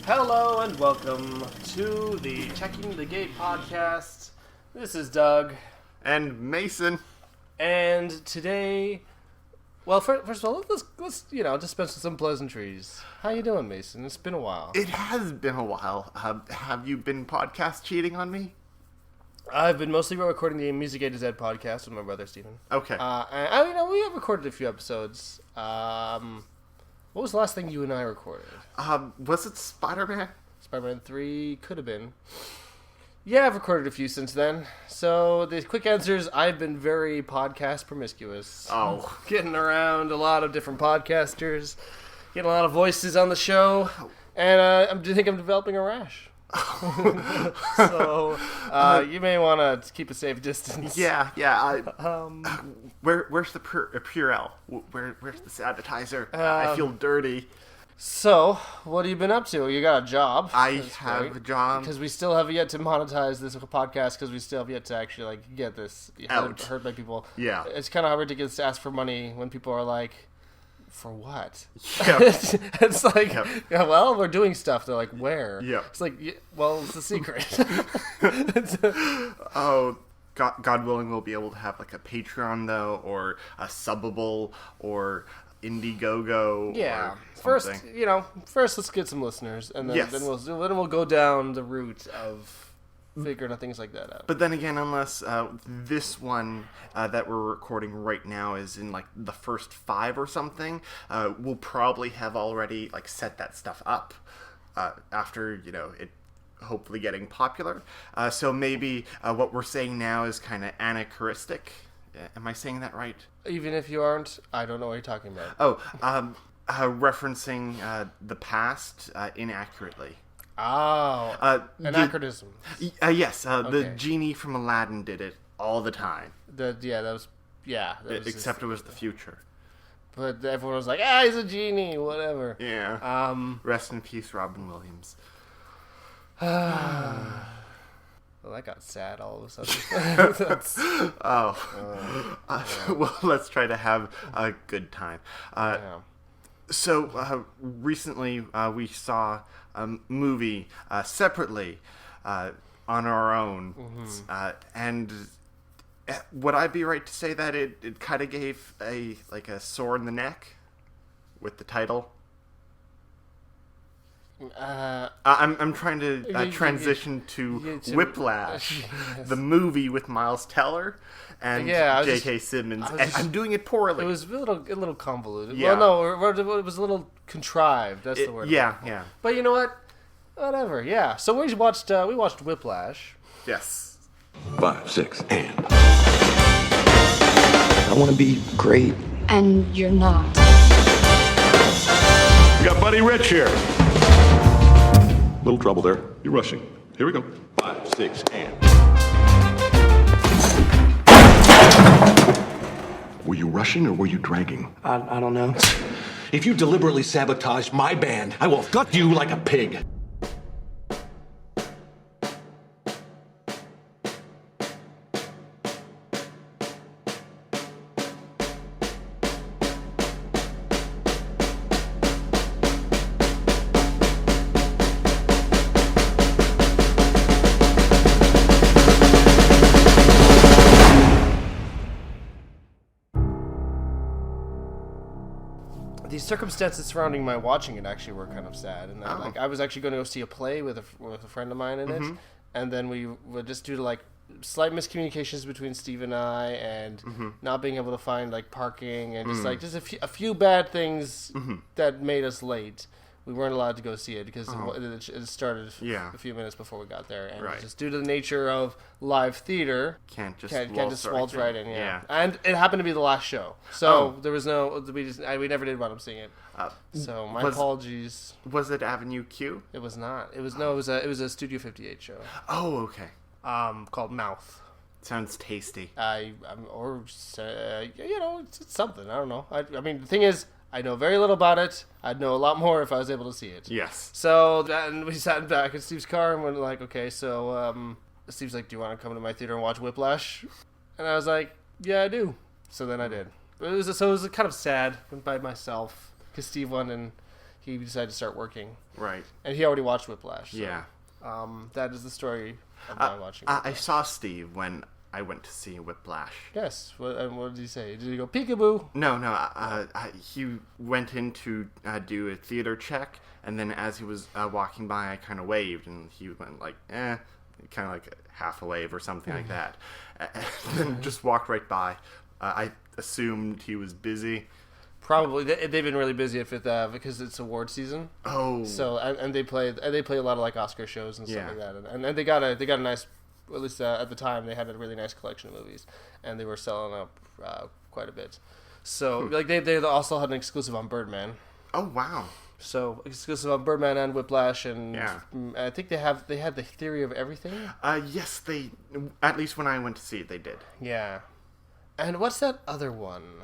Hello and welcome to the Checking the Gate podcast. This is Doug. And Mason. And today, well, first of all, let's dispense with some pleasantries. How you doing, Mason? It's been a while. It has been a while. Have you been podcast cheating on me? I've been mostly recording the Music A to Z podcast with my brother Steven. Okay. We have recorded a few episodes. What was the last thing you and I recorded? Was it Spider-Man? Spider-Man 3 could have been. Yeah, I've recorded a few since then. So the quick answer is I've been very podcast promiscuous. Oh. Getting around a lot of different podcasters, getting a lot of voices on the show, and I think I'm developing a rash. So you may want to keep a safe distance. Yeah. Where's the Purell? Where's the sanitizer? I feel dirty. So, what have you been up to? You got a job. I have a job. Because we still have yet to monetize this podcast, because we still have yet to actually get this out. Heard by people. Yeah. It's kind of ridiculous to ask for money when people are like, for what? Yep. It's like, yeah, well, we're doing stuff. They're like, where? Yeah. It's like, well, it's a secret. Oh, God willing, we'll be able to have like a Patreon though, or a Subbable, or Indiegogo. Yeah. Or something. First let's get some listeners, and then, Yes. then we'll go down the route of figuring things like that out. But then again, unless this one that we're recording right now is in like the first 5 or something, we'll probably have already like set that stuff up after it hopefully getting popular. So maybe what we're saying now is kind of anachronistic. Am I saying that right? Even if you aren't, I don't know what you're talking about. Oh, referencing the past inaccurately. Oh, anachronism. Yes, the Okay. genie from Aladdin did it all the time. Except it was the future. But everyone was like, he's a genie, whatever. Yeah. Rest in peace, Robin Williams. Well, that got sad all of a sudden. Well, let's try to have a good time. Yeah. So, recently we saw a movie separately on our own. Mm-hmm. And would I be right to say that it kind of gave a sore in the neck with the title? I'm trying to transition to Whiplash, yes. the movie with Miles Teller and J.K. Simmons. I'm doing it poorly. It was a little convoluted. Yeah. Well, no, it was a little contrived. That's the word. Yeah. But you know what? Whatever. Yeah. So we watched Whiplash. Yes. 5, 6, and I want to be great. And you're not. We got Buddy Rich here. Little trouble there. You're rushing. Here we go. 5, 6, and. Were you rushing or were you dragging? I don't know. If you deliberately sabotage my band, I will gut you like a pig. The circumstances surrounding my watching it actually were kind of sad, and I was actually going to go see a play with a friend of mine in it, and then we were just due to slight miscommunications between Steve and I, and not being able to find parking, and just a few bad things that made us late. We weren't allowed to go see it because it started a few minutes before we got there, and just due to the nature of live theater, Can't just waltz right in. Yeah. And it happened to be the last show, so there was we never did wind up seeing it. So my apologies. Was it Avenue Q? It was not. It was a Studio 58 show. Oh, okay. Called Mouth. Sounds tasty. It's something. I don't know. I mean, the thing is, I know very little about it. I'd know a lot more if I was able to see it. Yes. So then we sat back in Steve's car and went okay, so Steve's like, do you want to come to my theater and watch Whiplash? And I was like, yeah, I do. So then I did. It was kind of sad. Went by myself because Steve went and he decided to start working. Right. And he already watched Whiplash. So, Yeah. That is the story of my watching Whiplash. I saw Steve when I went to see Whiplash. Yes. What did he say? Did he go peekaboo? No. He went in to do a theater check, and then as he was walking by, I kind of waved, and he went like, kind of like half a wave or something like that. And then just walked right by. I assumed he was busy. Probably. They've been really busy at Fifth Ave because it's award season. Oh. So and they play a lot of like Oscar shows and stuff Yeah. like that, and they got a nice, at least at the time they had a really nice collection of movies, and they were selling up quite a bit. So like they also had an exclusive on Birdman. Oh wow. So exclusive on Birdman and Whiplash, and Yeah. I think they had the Theory of Everything. Yes, they. At least when I went to see it, they did. Yeah. And what's that other one?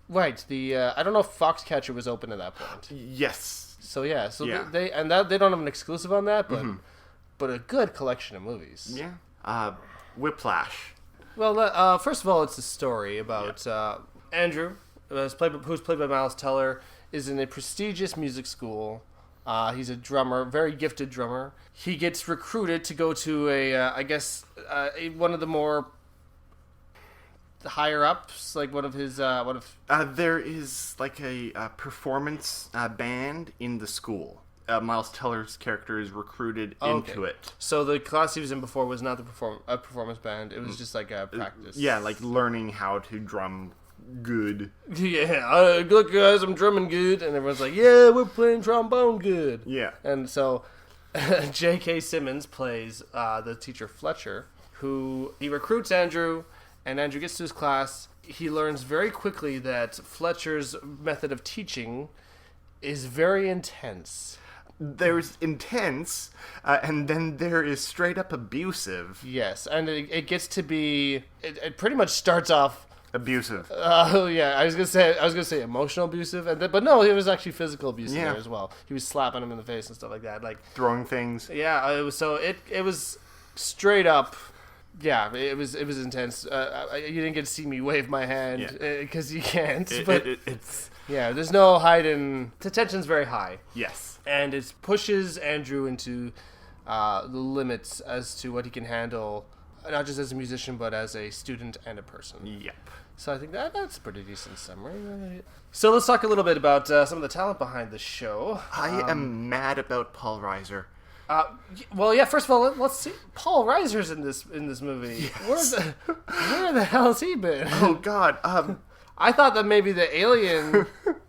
Right, the I don't know if Foxcatcher was open at that point. Yes. So yeah, Yeah. they don't have an exclusive on that, but a good collection of movies. Yeah. Whiplash. Well, first of all, it's a story about Andrew, who's played by Miles Teller, is in a prestigious music school. He's a drummer, very gifted drummer. He gets recruited to go to one of the more higher ups, like one of his There is like a performance band in the school. Miles Teller's character is recruited into it. So the class he was in before was not the performance band. It was just like a practice. Yeah, like learning how to drum good. Yeah, look guys, I'm drumming good, and everyone's like, yeah, we're playing trombone good. Yeah. And so J.K. Simmons plays the teacher Fletcher, who he recruits Andrew, and Andrew gets to his class. He learns very quickly that Fletcher's method of teaching is very intense. There's intense, and then there is straight up abusive. Yes, and it gets to be. It pretty much starts off. Abusive. Oh yeah, I was gonna say emotional abusive, but no, it was actually physical abuse there as well. He was slapping him in the face and stuff like that, like Throwing things. yeah. It was it was straight up. Yeah, it was intense. You didn't get to see me wave my hand because you can't. But It's yeah, there's no hiding. The tension's very high. yes. And it pushes Andrew into the limits as to what he can handle, not just as a musician, but as a student and a person. Yep. So I think that's a pretty decent summary. So let's talk a little bit about some of the talent behind the show. I am mad about Paul Reiser. Well, yeah. First of all, let's see. Paul Reiser's in this movie. Yes. Where the hell's he been? Oh God. I thought that maybe the alien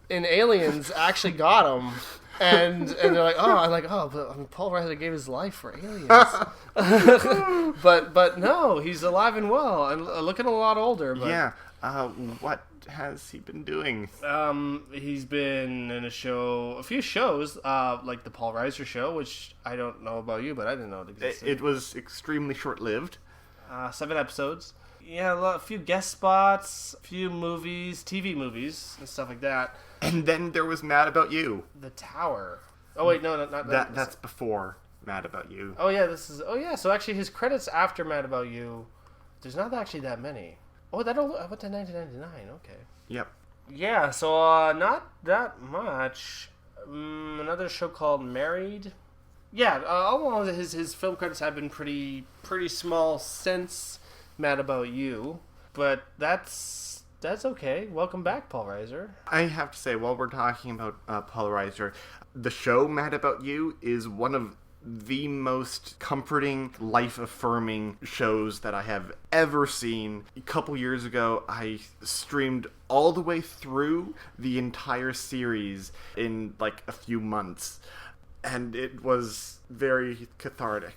in Aliens actually got him. And they're like, but Paul Reiser gave his life for Aliens. but no, he's alive and well and looking a lot older. But, Yeah. What has he been doing? He's been in a few shows, like the Paul Reiser show, which I don't know about you, but I didn't know it existed. It was extremely short-lived. 7 episodes. Yeah, a few guest spots, a few movies, TV movies, and stuff like that. And then there was Mad About You. The Tower. Oh wait, no, not that. That's before Mad About You. Oh yeah, this is. Oh yeah, so actually his credits after Mad About You, there's not actually that many. Oh, I went to 1999. Okay. Yep. Yeah, so not that much. Another show called Married. Yeah, all along his film credits have been pretty small since Mad About You, but that's okay. Welcome back, Paul Reiser. I have to say, while we're talking about Paul Reiser, the show Mad About You is one of the most comforting, life-affirming shows that I have ever seen. A couple years ago, I streamed all the way through the entire series in like a few months, and it was very cathartic.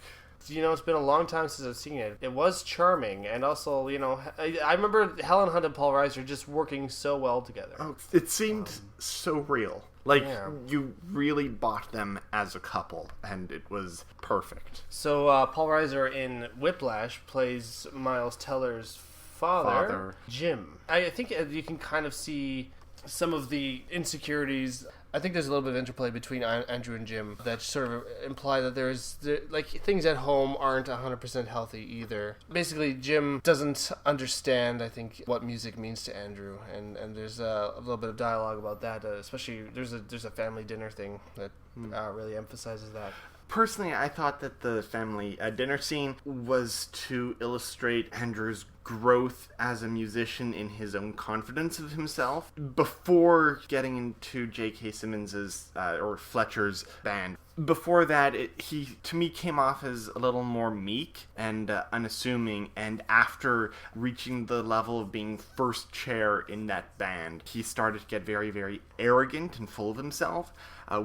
You know, it's been a long time since I've seen it. It was charming, and also, you know, I remember Helen Hunt and Paul Reiser just working so well together. Oh, it seemed so real. Like, Yeah. you really bought them as a couple, and it was perfect. So, Paul Reiser in Whiplash plays Miles Teller's father, Jim. I think you can kind of see some of the insecurities I think there's a little bit of interplay between Andrew and Jim that sort of imply that like things at home aren't 100% healthy either. Basically, Jim doesn't understand, I think, what music means to Andrew, and there's a little bit of dialogue about that. Especially there's a family dinner thing that really emphasizes that. Personally, I thought that the family dinner scene was to illustrate Andrew's growth as a musician in his own confidence of himself before getting into J.K. Simmons's or Fletcher's band. Before that, he to me came off as a little more meek and unassuming, and after reaching the level of being first chair in that band, he started to get very, very arrogant and full of himself,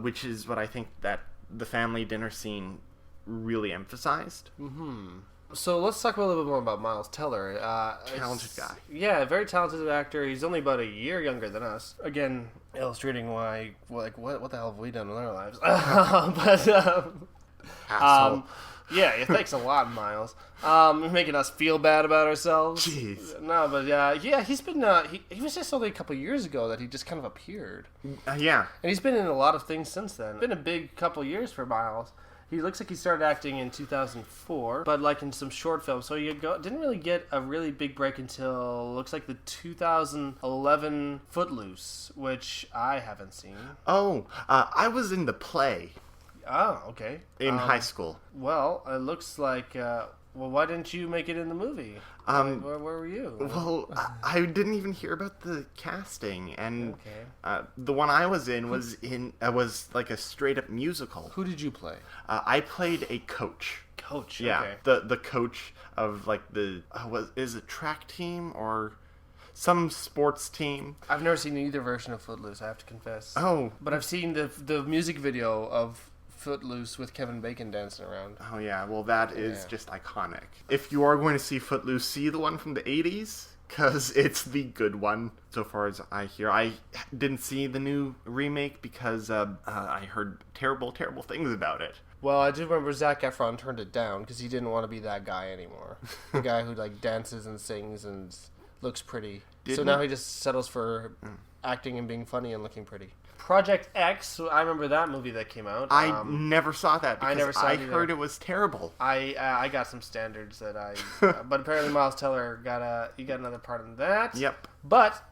which is what I think that the family dinner scene really emphasized. Mm-hmm. So let's talk a little bit more about Miles Teller. Talented guy. Yeah, very talented actor. He's only about a year younger than us. Again, illustrating why, like, what the hell have we done with our lives? Asshole. Yeah, thanks a lot, Miles. Making us feel bad about ourselves. Jeez. No, but yeah, he's been. He was just only a couple years ago that he just kind of appeared. Yeah. And he's been in a lot of things since then. It's been a big couple years for Miles. He looks like he started acting in 2004, but like in some short films. So didn't really get a really big break until looks like the 2011 Footloose, which I haven't seen. Oh, I was in the play. Oh, okay. In high school. Well, it looks like. Well, why didn't you make it in the movie? Where were you? Well, I didn't even hear about the casting, and the one I was in was like a straight up musical. Who did you play? I played a coach. Coach. Yeah, okay. the coach of like is it track team or some sports team? I've never seen either version of Footloose, I have to confess. Oh, but I've seen the music video of Footloose with Kevin Bacon dancing around. Oh yeah, well that is just iconic. If you are going to see Footloose, see the one from the 80s, because it's the good one so far as I hear. I didn't see the new remake because I heard terrible things about it. Well, I do remember Zac Efron turned it down because he didn't want to be that guy anymore. The guy who like dances and sings and looks pretty. Now he just settles for acting and being funny and looking pretty. Project X, I remember that movie that came out. I never saw that because I never saw it either. Heard it was terrible. I got some standards that but apparently Miles Teller got another part in that. Yep. But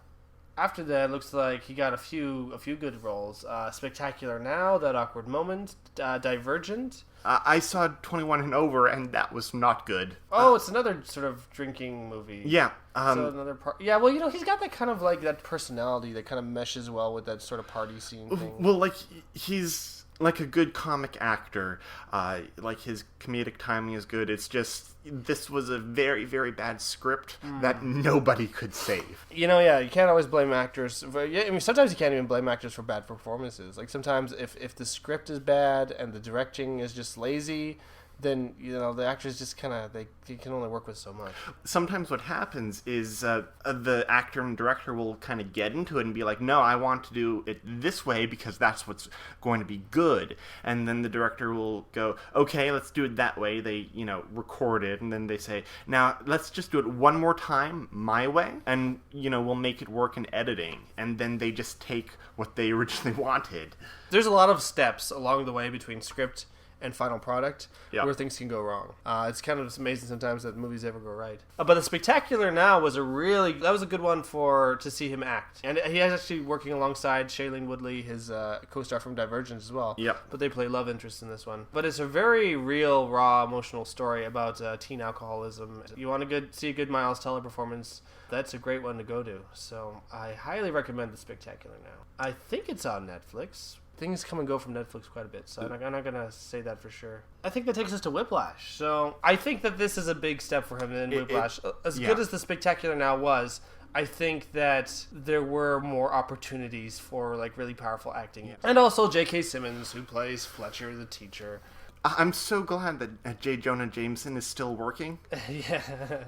after that, it looks like he got a few good roles. Spectacular Now, That Awkward Moment, Divergent. I saw 21 and Over, and that was not good. Oh, it's another sort of drinking movie. Yeah. So another part. Yeah, well, he's got that kind of like that personality that kind of meshes well with that sort of party scene thing. Well, like he's like a good comic actor. Like his comedic timing is good. It's just this was a very, very bad script that nobody could save. You can't always blame actors. Sometimes you can't even blame actors for bad performances. Like sometimes if the script is bad and the directing is just lazy, then the actors just kind of they can only work with so much. Sometimes what happens is the actor and director will kind of get into it and be like, no, I want to do it this way because that's what's going to be good. And then the director will go, okay, let's do it that way. They record it, and then they say, now let's just do it one more time my way, and we'll make it work in editing. And then they just take what they originally wanted. There's a lot of steps along the way between script and final product where things can go wrong. It's kind of amazing sometimes that movies ever go right. But The Spectacular Now was a good one to see him act. And he is actually working alongside Shailene Woodley, his co-star from Divergent as well. Yep. But they play love interest in this one. But it's a very real, raw, emotional story about teen alcoholism. You want to see a good Miles Teller performance, that's a great one to go to. So I highly recommend The Spectacular Now. I think it's on Netflix. Things come and go from Netflix quite a bit, so I'm not going to say that for sure. I think that takes us to Whiplash. So I think that this is a big step for him in Whiplash. As good as The Spectacular Now was, I think that there were more opportunities for like really powerful acting. Yeah. And also J.K. Simmons, who plays Fletcher, the teacher. I'm so glad that J. Jonah Jameson is still working. Yeah.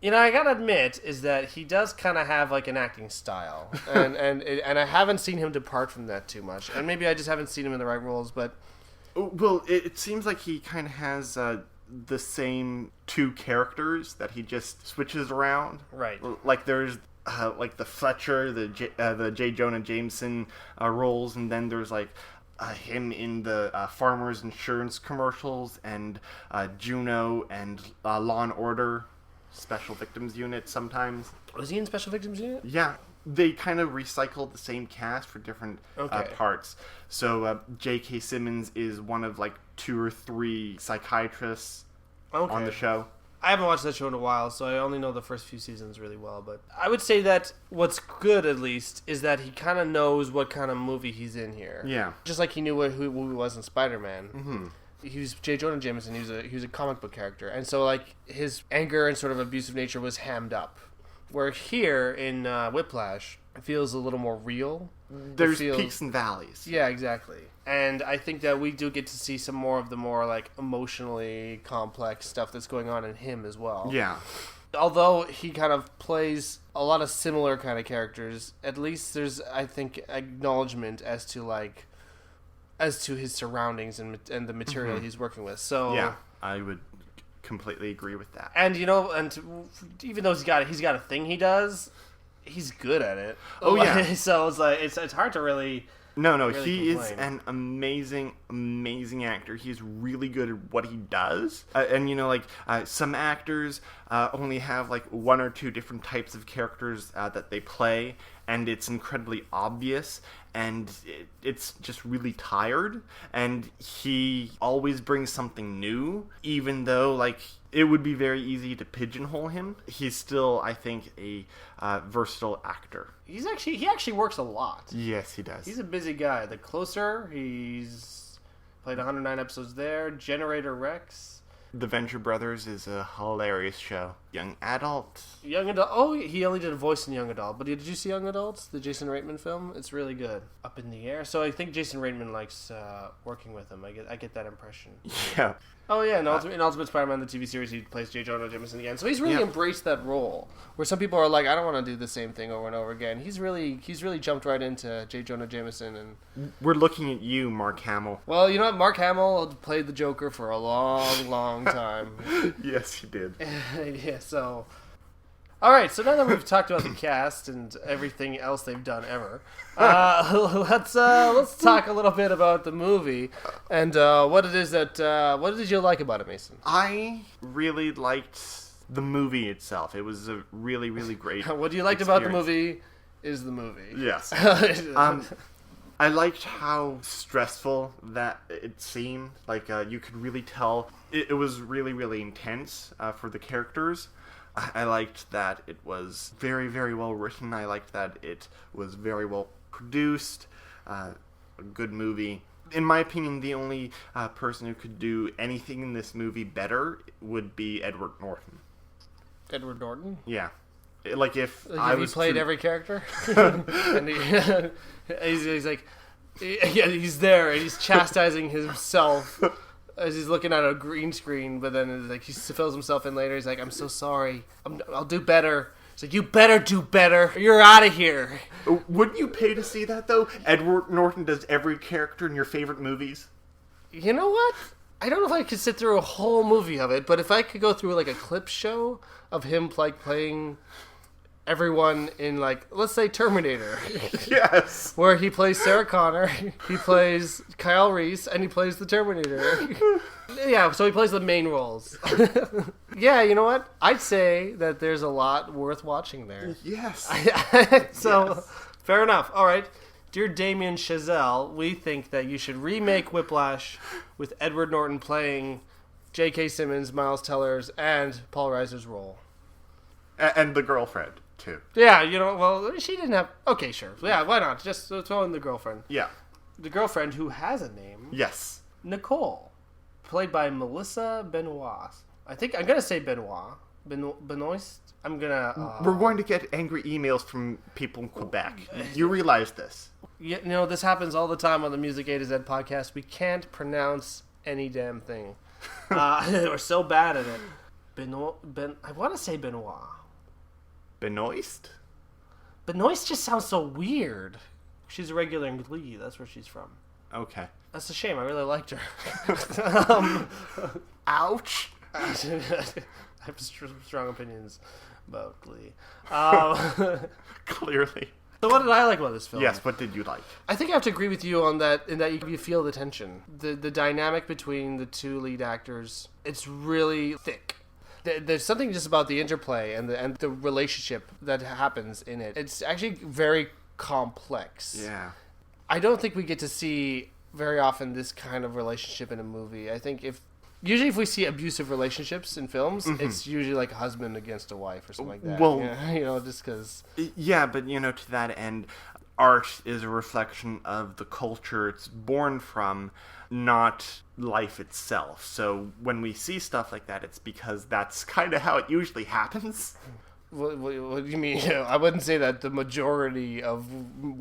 I gotta admit is that he does kind of have like an acting style, and I haven't seen him depart from that too much. And maybe I just haven't seen him in the right roles, but well, it seems like he kind of has the same two characters that he just switches around. Right. Like there's like the Fletcher, the J. Jonah Jameson roles, and then there's like him in the Farmers Insurance commercials, and Juno, and Law and Order Special Victims Unit sometimes. Was he in Special Victims Unit? Yeah, they kind of recycled the same cast for different parts. So J.K. Simmons is one of like 2 or 3 psychiatrists on the show. I haven't watched that show in a while, so I only know the first few seasons really well. But I would say that what's good, at least, is that he kind of knows what kind of movie he's in here. Yeah. Just like he knew who he was in Spider-Man. Mm-hmm. He was J. Jonah Jameson. He was a comic book character, and so like his anger and sort of abusive nature was hammed up. Where here in Whiplash, it feels a little more real. There's peaks and valleys. Yeah, exactly. And I think that we do get to see some more of the more like emotionally complex stuff that's going on in him as well. Yeah. Although he kind of plays a lot of similar kind of characters, at least there's, I think, acknowledgement as to his surroundings and the material he's working with. So yeah, I would completely agree with that. And even though he's got a thing he does, he's good at it. Oh yeah. So it's like it's hard to really. No, really he complain. is an amazing actor. He's really good at what he does. And some actors only have like 1 or 2 different types of characters that they play, and it's incredibly obvious, and it's just really tired. And he always brings something new, even though like it would be very easy to pigeonhole him. He's still, I think, a versatile actor. He actually works a lot. Yes, he does. He's a busy guy. The Closer, he's played 109 episodes there. Generator Rex. The Venture Brothers is a hilarious show. Young Adult. Young Adult. Oh, he only did a voice in Young Adult. But did you see Young Adult, the Jason Reitman film? It's really good. Up in the Air. So I think Jason Reitman likes working with him. I get that impression. Yeah. Oh yeah, in Ultimate Spider-Man, the TV series, he plays J. Jonah Jameson again. So he's really embraced that role. Where some people are like, I don't want to do the same thing over and over again. He's really jumped right into J. Jonah Jameson, and we're looking at you, Mark Hamill. Well, you know what? Mark Hamill played the Joker for a long time. Yes, he did. Yeah. So, all right. So now that we've talked about the cast and everything else they've done ever, let's talk a little bit about the movie and what did you like about it, Mason? I really liked the movie itself. It was a really great. What you liked about the movie is the movie. Yes. I liked how stressful that it seemed. Like you could really tell it was really intense for the characters. I liked that it was very well written. I liked that it was very well produced. A good movie. In my opinion, the only person who could do anything in this movie better would be Edward Norton. Edward Norton? Yeah. Like if I was played every character, and he's like, yeah, he's there and he's chastising himself as he's looking at a green screen, but then like he fills himself in later. He's like, I'm so sorry. I'll do better. It's like, you better do better. You're out of here. Wouldn't you pay to see that though? Edward Norton does every character in your favorite movies. You know what? I don't know if I could sit through a whole movie of it, but if I could go through like a clip show of him like playing everyone in, like, let's say Terminator. Yes. Where he plays Sarah Connor, he plays Kyle Reese, and he plays the Terminator. Yeah, so he plays the main roles. Yeah, you know what? I'd say that there's a lot worth watching there. Yes. Fair enough. All right. Dear Damian Chazelle, we think that you should remake Whiplash with Edward Norton playing J.K. Simmons, Miles Tellers, and Paul Reiser's role. And the girlfriend, too. Yeah, you know, well, she didn't have... Okay, sure. Yeah, why not? Just throw in the girlfriend. Yeah. The girlfriend who has a name. Yes. Nicole, played by Melissa Benoist. I think I'm going to say Benoist. Benoist? I'm going to... We're going to get angry emails from people in Quebec. You realize this. You know, this happens all the time on the Music A to Z podcast. We can't pronounce any damn thing. We're so bad at it. I want to say Benoist. Benoist? Benoist just sounds so weird. She's a regular in Glee. That's where she's from. Okay. That's a shame. I really liked her. Ouch. I have strong opinions. about Glee. Clearly. So what did I like about this film? Yes, what did you like? I think I have to agree with you on that, in that you feel the tension. The dynamic between the two lead actors, it's really thick. There's something just about the interplay and the relationship that happens in it. It's actually very complex. Yeah. I don't think we get to see very often this kind of relationship in a movie. I think usually if we see abusive relationships in films, it's usually like a husband against a wife or something like that. Well, just because... Yeah, but, to that end, art is a reflection of the culture it's born from, not life itself. So when we see stuff like that, it's because that's kind of how it usually happens. What do you mean? I wouldn't say that the majority of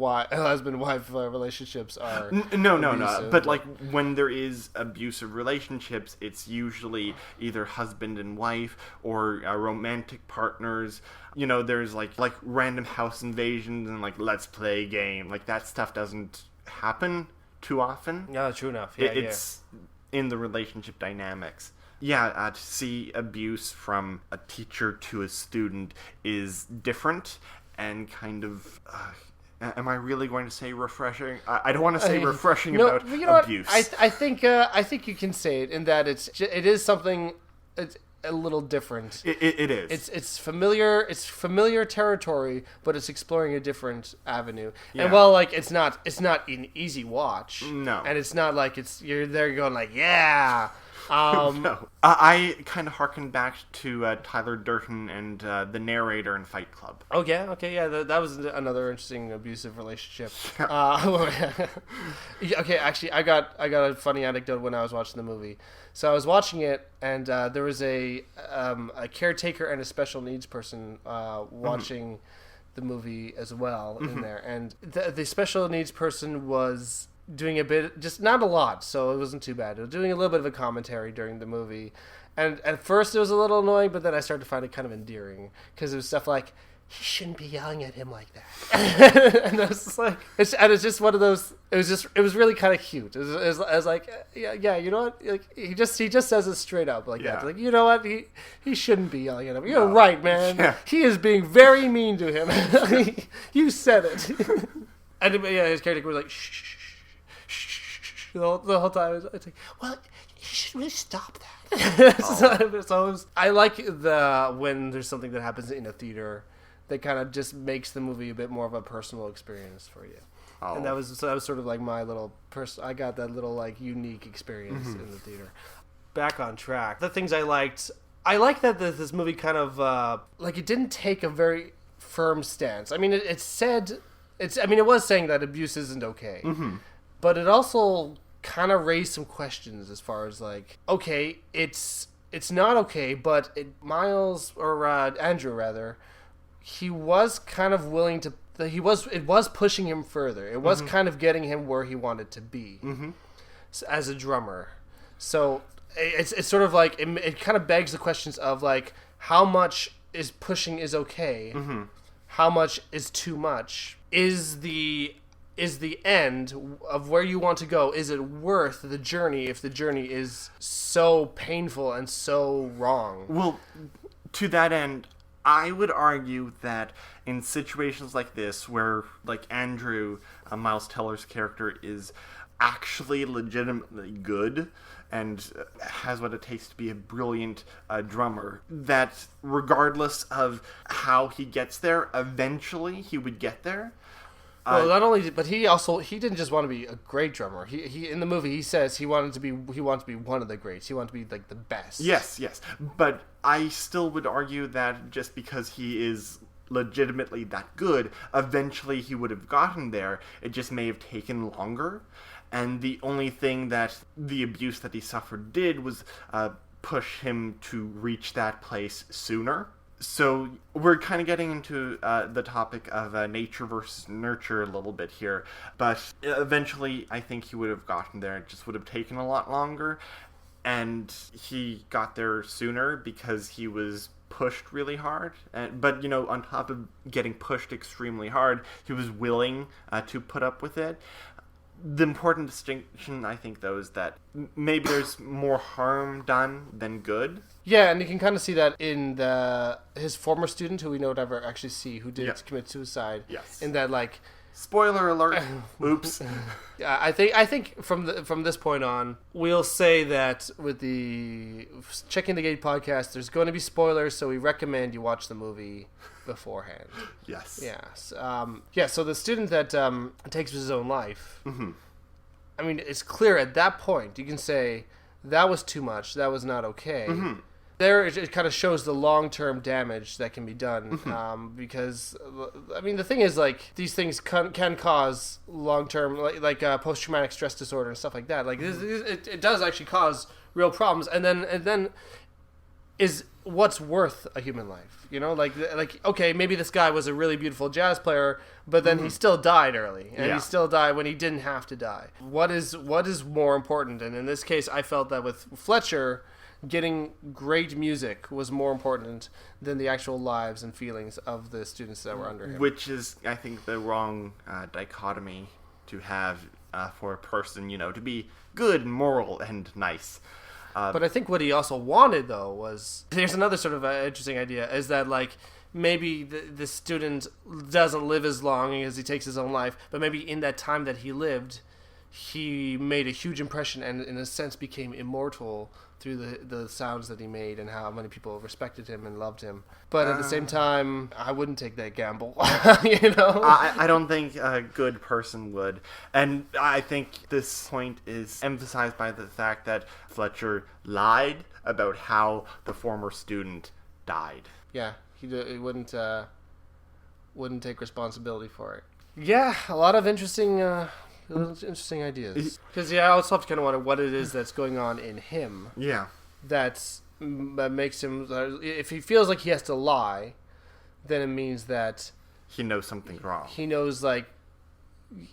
husband-wife relationships are No. abusive, But like when there is abusive relationships, it's usually either husband and wife or romantic partners. There's like random house invasions and like let's play a game. Like that stuff doesn't happen too often. Yeah, true enough. Yeah, it's in the relationship dynamics. Yeah, to see abuse from a teacher to a student is different and kind of... am I really going to say refreshing? I don't want to say refreshing about abuse. I think you can say it in that it is something... It's a little different. It is. It's familiar. It's familiar territory, but it's exploring a different avenue. Yeah. And while it's not an easy watch. No. And it's not like you're there going like, yeah. No. I kind of harken back to Tyler Durden and the narrator in Fight Club. Okay, yeah, that was another interesting abusive relationship. Okay, actually, I got a funny anecdote when I was watching the movie. So I was watching it, and there was a caretaker and a special needs person watching the movie as well in there, and the special needs person was doing a bit, just not a lot, so it wasn't too bad. It was doing a little bit of a commentary during the movie, and at first it was a little annoying, but then I started to find it kind of endearing, because it was stuff like, he shouldn't be yelling at him like that. And I was just like, it's just one of those, it was really kind of cute. It was like, yeah, you know what? Like, he just says it straight up like that. Like, you know what? He shouldn't be yelling at him. You're right, man. Yeah. He is being very mean to him. You said it. And his character was like, shh. The whole time, it's like, well, you should really stop that. So I like when there's something that happens in a theater that kind of just makes the movie a bit more of a personal experience for you. Oh. And that was sort of like my little I got that little like unique experience in the theater. Back on track. The things I liked that this movie kind of it didn't take a very firm stance. I mean, it was saying that abuse isn't okay. Mm-hmm. But it also kind of raised some questions as far as like, okay, it's not okay, but Miles, or Andrew rather, he was kind of willing to, it was pushing him further. It was kind of getting him where he wanted to be as a drummer. So it's sort of like, it kind of begs the questions of like, how much is pushing is okay? How much is too much? Is the end of where you want to go, is it worth the journey if the journey is so painful and so wrong? Well, to that end, I would argue that in situations like this, where like Andrew, Miles Teller's character, is actually legitimately good and has what it takes to be a brilliant drummer, that regardless of how he gets there, eventually he would get there. Well, not only, but he didn't just want to be a great drummer. He in the movie he says he wanted to be one of the greats. He wanted to be like the best. Yes. But I still would argue that just because he is legitimately that good, eventually he would have gotten there. It just may have taken longer. And the only thing that the abuse that he suffered did was push him to reach that place sooner. So we're kind of getting into the topic of nature versus nurture a little bit here. But eventually, I think he would have gotten there. It just would have taken a lot longer. And he got there sooner because he was pushed really hard. But, on top of getting pushed extremely hard, he was willing to put up with it. The important distinction, I think, though, is that maybe there's more harm done than good. Yeah, and you can kind of see that in his former student, who we don't ever actually see, who did commit suicide. Yes. In that, like... Spoiler alert. Oops. Yeah, I think from this point on, we'll say that with the Checking the Gate podcast, there's going to be spoilers, so we recommend you watch the movie beforehand. Yes. Yes. So the student that takes his own life, I mean, it's clear at that point, you can say, that was too much, that was not okay. There, it kind of shows the long-term damage that can be done, because, I mean, the thing is, like, these things can cause long-term, like post-traumatic stress disorder and stuff like that. Like, it does actually cause real problems, and then is what's worth a human life, you know? Like, okay, maybe this guy was a really beautiful jazz player, but then he still died early, and he still died when he didn't have to die. What is more important? And in this case, I felt that with Fletcher, getting great music was more important than the actual lives and feelings of the students that were under him. Which is, I think, the wrong dichotomy to have for a person, you know, to be good, moral, and nice. But I think what he also wanted, though, was... Here's another sort of interesting idea, is that, like, maybe the student doesn't live as long as he takes his own life, but maybe in that time that he lived, he made a huge impression and, in a sense, became immortal through the sounds that he made and how many people respected him and loved him. But at the same time, I wouldn't take that gamble, you know? I don't think a good person would. And I think this point is emphasized by the fact that Fletcher lied about how the former student died. Yeah, he wouldn't take responsibility for it. Yeah, a lot of interesting ideas. Because I also have to kind of wonder what it is that's going on in him. Yeah. That makes him... If he feels like he has to lie, then it means that... He knows something's wrong. He knows, like...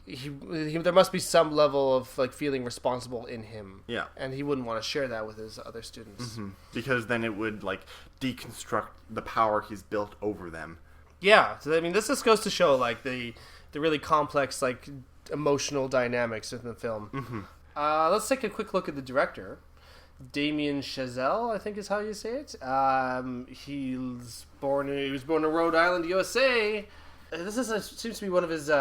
there must be some level of, like, feeling responsible in him. Yeah. And he wouldn't want to share that with his other students. Because then it would, like, deconstruct the power he's built over them. Yeah. So, I mean, this just goes to show, like, the really complex, like... emotional dynamics in the film. Let's take a quick look at the director. Damian Chazelle, I think is how you say it. He was born in Rhode Island, USA. This seems to be one of his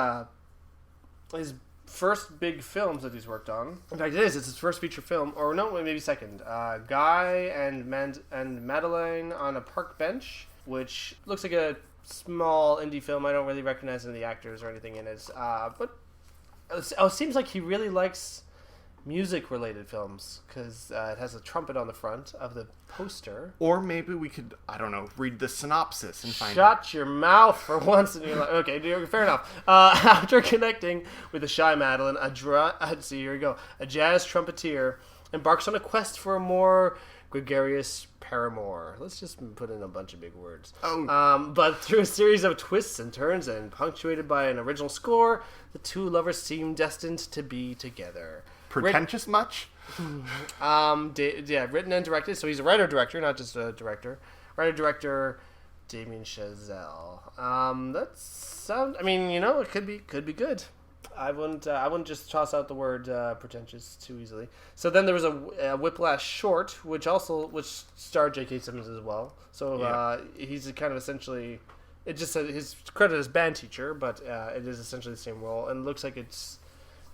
first big films that he's worked on. In fact, it's his first feature film, or no, maybe second. Guy and Madeline on a Park Bench, which looks like a small indie film. I don't really recognize any of the actors or anything in it, but it seems like he really likes music-related films, because it has a trumpet on the front of the poster. Or maybe we could, I don't know, read the synopsis and find out. Shut your mouth for once in your life. Okay, fair enough. After connecting with the shy Madeline, a jazz trumpeter embarks on a quest for a more gregarious paramour. Let's just put in a bunch of big words. But through a series of twists and turns and punctuated by an original score, the two lovers seem destined to be together. Pretentious much? Written and directed. So he's a writer-director, not just a director. Writer-director Damian Chazelle. I mean, you know, it could be good. I wouldn't just toss out the word pretentious too easily. So then there was a Whiplash short, which starred J.K. Simmons as well. So he's kind of essentially, it just said his credit as band teacher, but it is essentially the same role. And it looks like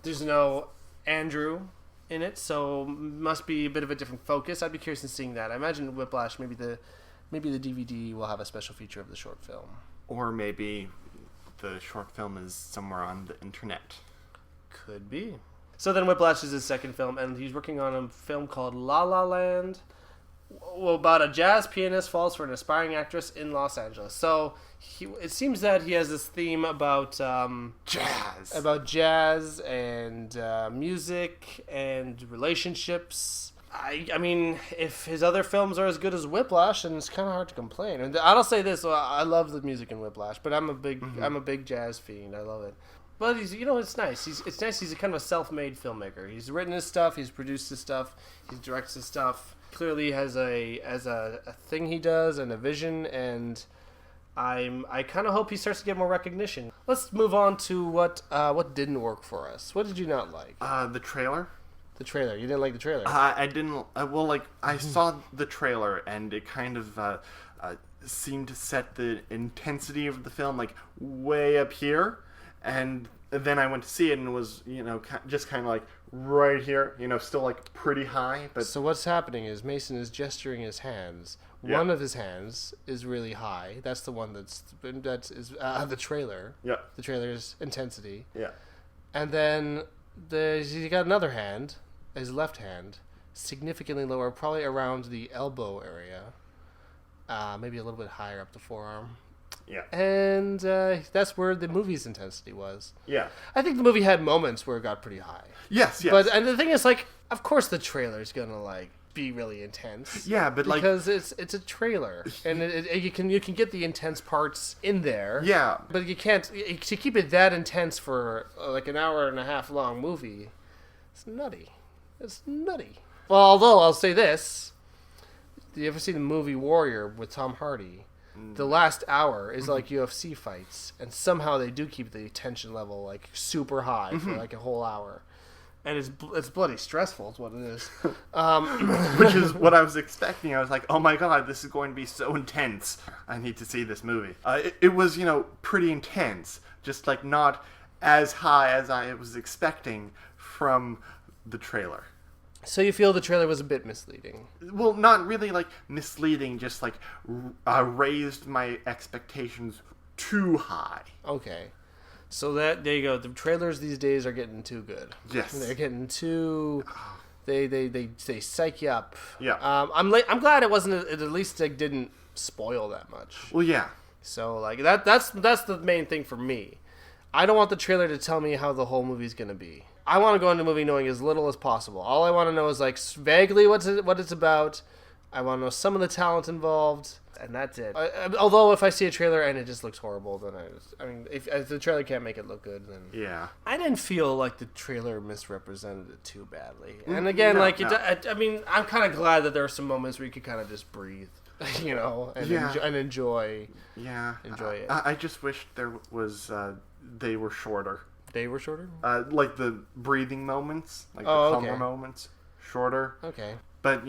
there's no Andrew in it, so must be a bit of a different focus. I'd be curious in seeing that. I imagine Whiplash, maybe the DVD will have a special feature of the short film, or maybe the short film is somewhere on the internet. Could be. So then Whiplash is his second film, and he's working on a film called La La Land, about a jazz pianist falls for an aspiring actress in Los Angeles. So it seems that he has this theme about jazz and music and relationships. I mean, if his other films are as good as Whiplash, then it's kind of hard to complain. And I'll say this: I love the music in Whiplash, but I'm a big jazz fiend. I love it. But it's nice. It's nice. He's a kind of a self-made filmmaker. He's written his stuff. He's produced his stuff. He directs his stuff. Clearly has a thing he does and a vision, and I kind of hope he starts to get more recognition. Let's move on to what didn't work for us. What did you not like? The trailer. The trailer. You didn't like the trailer. I didn't. Well, like I saw the trailer, and it kind of seemed to set the intensity of the film like way up here, and then I went to see it, and it was just kind of like right here, still like pretty high. But so what's happening is Mason is gesturing his hands. Yeah. One of his hands is really high. That's the one that is the trailer. Yeah. The trailer's intensity. Yeah. And then he got another hand, his left hand, significantly lower, probably around the elbow area, maybe a little bit higher up the forearm. Yeah. And that's where the movie's intensity was. Yeah. I think the movie had moments where it got pretty high. Yes. And the thing is, like, of course the trailer's gonna like be really intense. Yeah, but like because it's a trailer, and you can get the intense parts in there. Yeah, but you can't to keep it that intense for like an hour and a half long movie. It's nutty. It's nutty. Well, although I'll say this: you ever see the movie Warrior with Tom Hardy? The last hour is like UFC fights, and somehow they do keep the tension level like super high for like a whole hour. And it's bloody stressful is what it is. Which is what I was expecting. I was like, oh my god, this is going to be so intense. I need to see this movie. It was, pretty intense. Just like not as high as I was expecting from the trailer. So you feel the trailer was a bit misleading? Well, not really like misleading, just like raised my expectations too high. Okay. So there you go. The trailers these days are getting too good. Yes, they're getting too. They psych you up. Yeah. I'm glad it wasn't. It at least didn't spoil that much. Well, yeah. So like that's the main thing for me. I don't want the trailer to tell me how the whole movie's gonna be. I want to go into the movie knowing as little as possible. All I want to know is like vaguely what it's about. I want to know some of the talent involved. And that's it. Although if I see a trailer and it just looks horrible, then if the trailer can't make it look good, then yeah. I didn't feel like the trailer misrepresented it too badly. And again, I'm kind of glad that there are some moments where you could kind of just breathe, and enjoy. Yeah, enjoy it. I just wish there was they were shorter. They were shorter. Like the breathing moments, like the calmer moments, shorter. Okay. But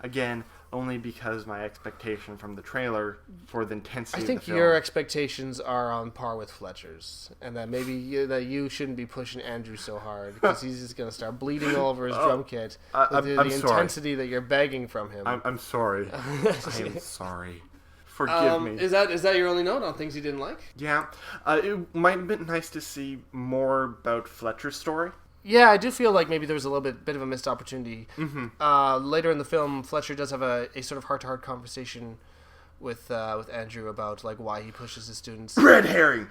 again, only because my expectation from the trailer for the intensity. I think of the film, your expectations are on par with Fletcher's, and that maybe you shouldn't be pushing Andrew so hard because he's just going to start bleeding all over his drum kit with the intensity that you're begging from him. I'm sorry. I'm sorry. Forgive me. Is that your only note on things you didn't like? Yeah, it might have been nice to see more about Fletcher's story. Yeah, I do feel like maybe there was a little bit of a missed opportunity. Mm-hmm. Later in the film, Fletcher does have a sort of heart-to-heart conversation with Andrew about like why he pushes his students. Red herring.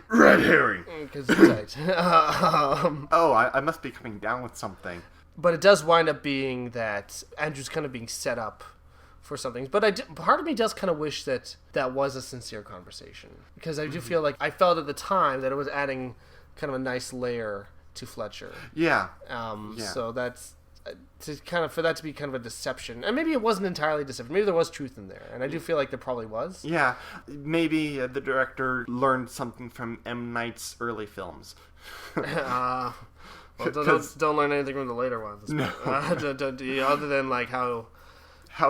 Red herring. Because it's tight. I must be coming down with something. But it does wind up being that Andrew's kind of being set up for something. But part of me does kind of wish that was a sincere conversation, because I do feel like I felt at the time that it was adding kind of a nice layer to Fletcher. Yeah. So that's for that to be kind of a deception, and maybe it wasn't entirely deception. Maybe there was truth in there, and I do feel like there probably was. Yeah, maybe the director learned something from M. Night's early films. Well, don't learn anything from the later ones. No. Other than like how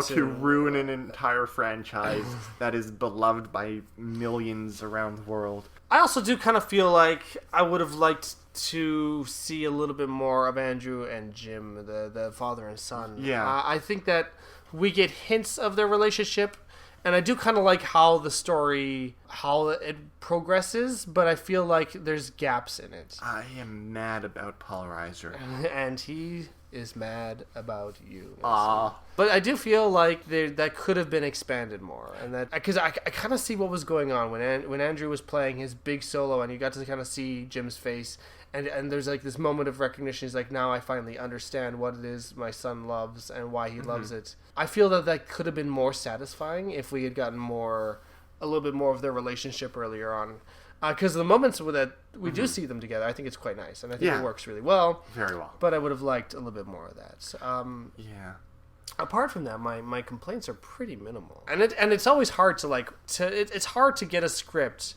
to ruin an entire franchise that is beloved by millions around the world. I also do kind of feel like I would have liked to see a little bit more of Andrew and Jim, the father and son. Yeah. I think that we get hints of their relationship, and I do kind of like how it progresses, but I feel like there's gaps in it. I am mad about Paul Reiser. And he is mad about you. Ah. But I do feel like that could have been expanded more, and that because I kind of see what was going on when Andrew was playing his big solo, and you got to kind of see Jim's face, and there's like this moment of recognition. He's like, now I finally understand what it is my son loves and why he loves it. I feel that could have been more satisfying if we had gotten a little bit more of their relationship earlier on. Because the moments that we do see them together, I think it's quite nice, and I think it works really well. Very well. But I would have liked a little bit more of that. Yeah. Apart from that, my complaints are pretty minimal, and it's always hard to it's hard to get a script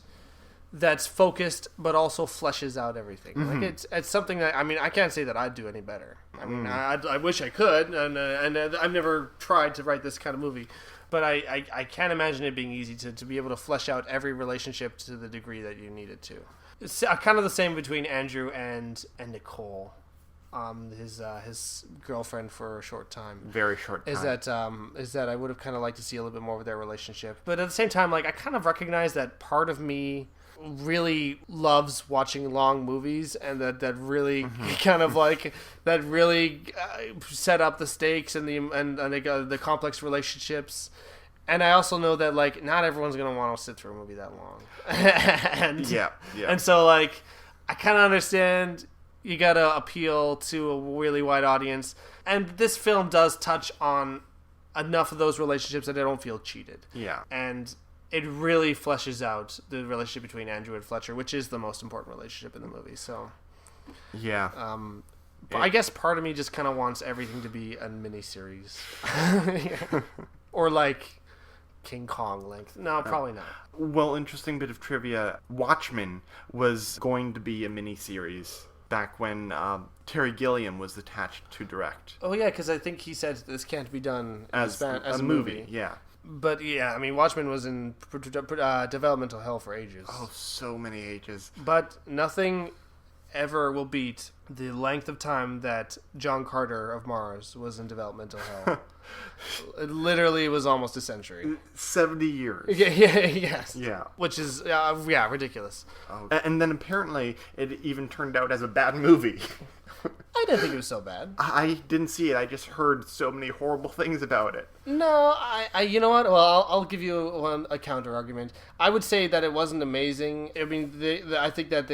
that's focused but also fleshes out everything. Mm-hmm. Like it's something that I can't say that I'd do any better. I wish I could, and I've never tried to write this kind of movie, but I can't imagine it being easy to be able to flesh out every relationship to the degree that you need it to. It's kind of the same between Andrew and Nicole. His girlfriend for a short time. Very short time. Is that I would have kind of liked to see a little bit more of their relationship. But at the same time, like, I kind of recognize that part of me really loves watching long movies, and that really kind of like that really set up the stakes and the complex relationships. And I also know that, like, not everyone's gonna want to sit through a movie that long. And so, like, I kind of understand. You gotta appeal to a really wide audience, and this film does touch on enough of those relationships that I don't feel cheated. Yeah, and it really fleshes out the relationship between Andrew and Fletcher, which is the most important relationship in the movie. So, yeah. I guess part of me just kind of wants everything to be a miniseries, or like King Kong length. No, probably not. Well, interesting bit of trivia: Watchmen was going to be a miniseries back when Terry Gilliam was attached to direct. Oh yeah, because I think he said this can't be done as a movie. Yeah. But yeah, I mean, Watchmen was in developmental hell for ages. Oh, so many ages. But nothing ever will beat the length of time that John Carter of Mars was in developmental hell. It literally was almost a century. 70 years. Yes. Yeah. Which is, ridiculous. Oh. And then apparently it even turned out as a bad movie. I didn't think it was so bad. I didn't see it. I just heard so many horrible things about it. No, I you know what? Well, I'll give you a counter argument. I would say that it wasn't amazing. I mean, I think that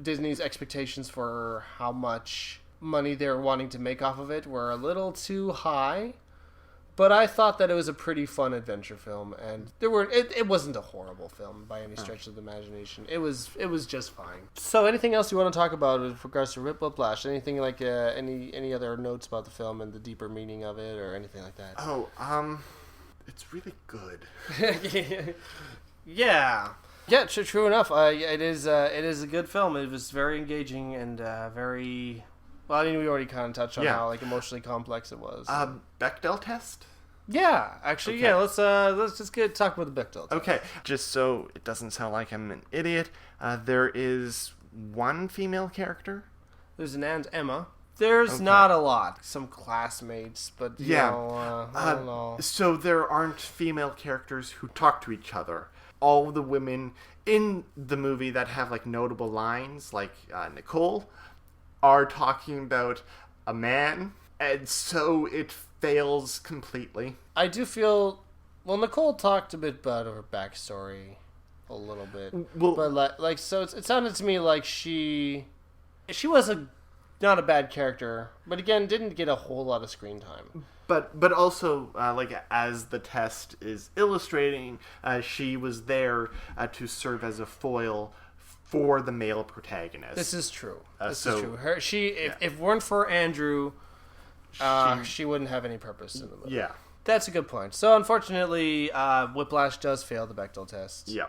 Disney's expectations for how much money they're wanting to make off of it were a little too high. But I thought that it was a pretty fun adventure film, and it wasn't a horrible film by any stretch of the imagination. It was just fine. So, anything else you want to talk about with regards to Whiplash? Anything like any other notes about the film and the deeper meaning of it, or anything like that? Oh, it's really good. Yeah. Yeah, true enough. It is a good film. It was very engaging and very. Well, I mean, we already kind of touched on how like emotionally complex it was. Bechdel test? Yeah, actually, okay. Let's just talk about the Bechdel test. Okay, just so it doesn't sound like I'm an idiot, there is one female character. There's an Aunt Emma. There's not a lot. Some classmates, but I don't know. So there aren't female characters who talk to each other. All the women in the movie that have like notable lines, like Nicole, are talking about a man, and so it fails completely. I do feel, well, Nicole talked a bit about her backstory, a little bit, well, but so it sounded to me like she was not a bad character, but again, didn't get a whole lot of screen time. But also, like, as the test is illustrating, she was there to serve as a foil for the male protagonist. This is true. This is true. If it weren't for Andrew, she wouldn't have any purpose in the movie. Yeah. That's a good point. So, unfortunately, Whiplash does fail the Bechdel test. Yeah.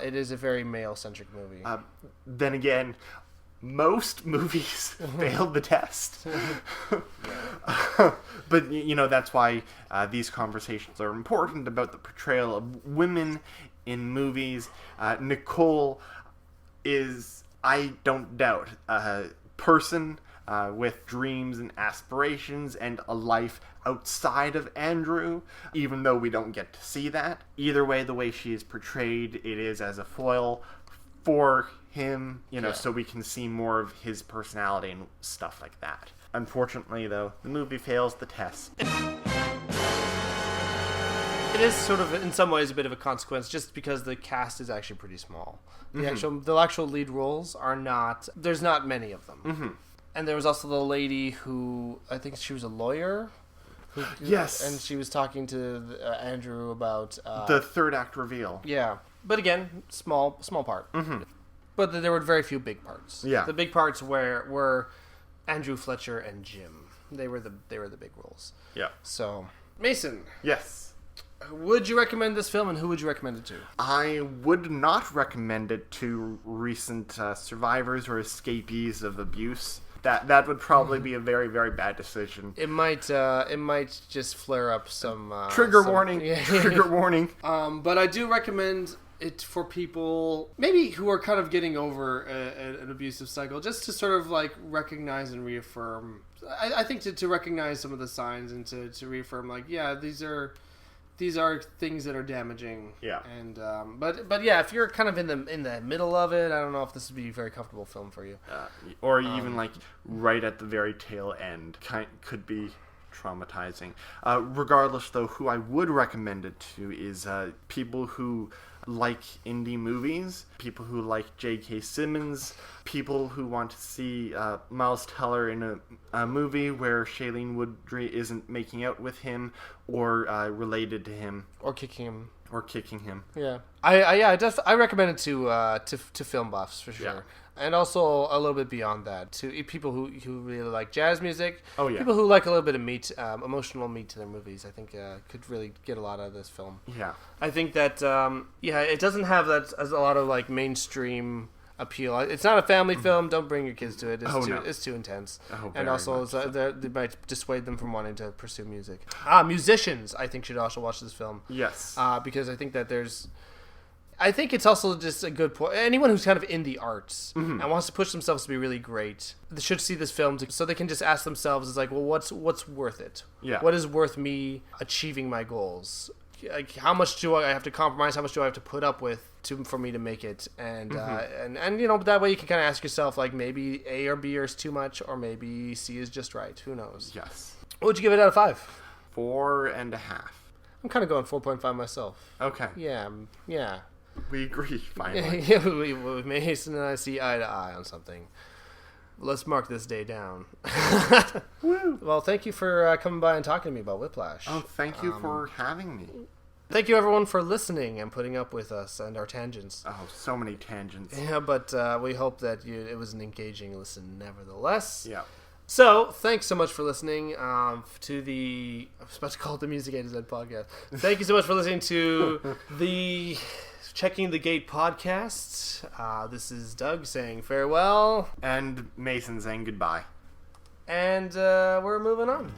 It is a very male-centric movie. Then again, most movies failed the test. But, you know, that's why these conversations are important about the portrayal of women in movies. Nicole is, I don't doubt, a person with dreams and aspirations and a life outside of Andrew, even though we don't get to see that. Either way, the way she is portrayed, it is as a foil for him, you know, so we can see more of his personality and stuff like that. Unfortunately, though, the movie fails the test. It is sort of, in some ways, a bit of a consequence, just because the cast is actually pretty small. The actual lead roles are not. There's not many of them. Mm-hmm. And there was also the lady who, I think she was a lawyer. Yes. And she was talking to Andrew about the third act reveal. Yeah, but again, small part. Mm-hmm. But there were very few big parts. Yeah. The big parts were Andrew, Fletcher, and Jim. They were the big roles. Yeah. So, Mason, Yes. would you recommend this film, and who would you recommend it to? I would not recommend it to recent survivors or escapees of abuse. That would probably be a very, very bad decision. It might just flare up some Trigger some- warning. Yeah. Trigger warning. But I do recommend it for people maybe who are kind of getting over an abusive cycle, just to sort of like recognize and reaffirm. I think to recognize some of the signs and to reaffirm, like, yeah, these are things that are damaging. Yeah. And but yeah, if you're kind of in the middle of it, I don't know if this would be a very comfortable film for you. Or even like right at the very tail end. Could be traumatizing. Regardless, though, who I would recommend it to is people who like indie movies, people who like J.K. Simmons, people who want to see Miles Teller in a movie where Shailene Woodley isn't making out with him or related to him. Or kicking him. Yeah. I recommend it to film buffs for sure. Yeah. And also a little bit beyond that, to people who really like jazz music. Oh, yeah. People who like a little bit of meat, emotional meat to their movies. I think could really get a lot out of this film. Yeah. I think that it doesn't have that as a lot of like mainstream appeal. It's not a family film. Don't bring your kids to it. It's too intense. Oh, and very also much so. they might dissuade them from wanting to pursue music. Musicians, I think, should also watch this film. Yes. Because I think that I think it's also just a good point. Anyone who's kind of in the arts and wants to push themselves to be really great, they should see this film so they can just ask themselves, it's like, well, what's worth it? Yeah. What is worth me achieving my goals? Like, how much do I have to compromise? How much do I have to put up with for me to make it? And and that way you can kind of ask yourself, like, maybe A or B is too much, or maybe C is just right. Who knows? Yes. What would you give it out of 5? 4.5. I'm kind of going 4.5 myself. Okay. Yeah. We agree, finally. Yeah, Mason and I see eye to eye on something. Let's mark this day down. Woo. Well, thank you for coming by and talking to me about Whiplash. Oh, thank you for having me. Thank you, everyone, for listening and putting up with us and our tangents. Oh, so many tangents. Yeah, but we hope that it was an engaging listen nevertheless. Yeah. So, thanks so much for listening to the... I was about to call it the Music A to Z podcast. Thank you so much for listening to the Checking the Gate podcast. This is Doug saying farewell. And Mason saying goodbye. And we're moving on.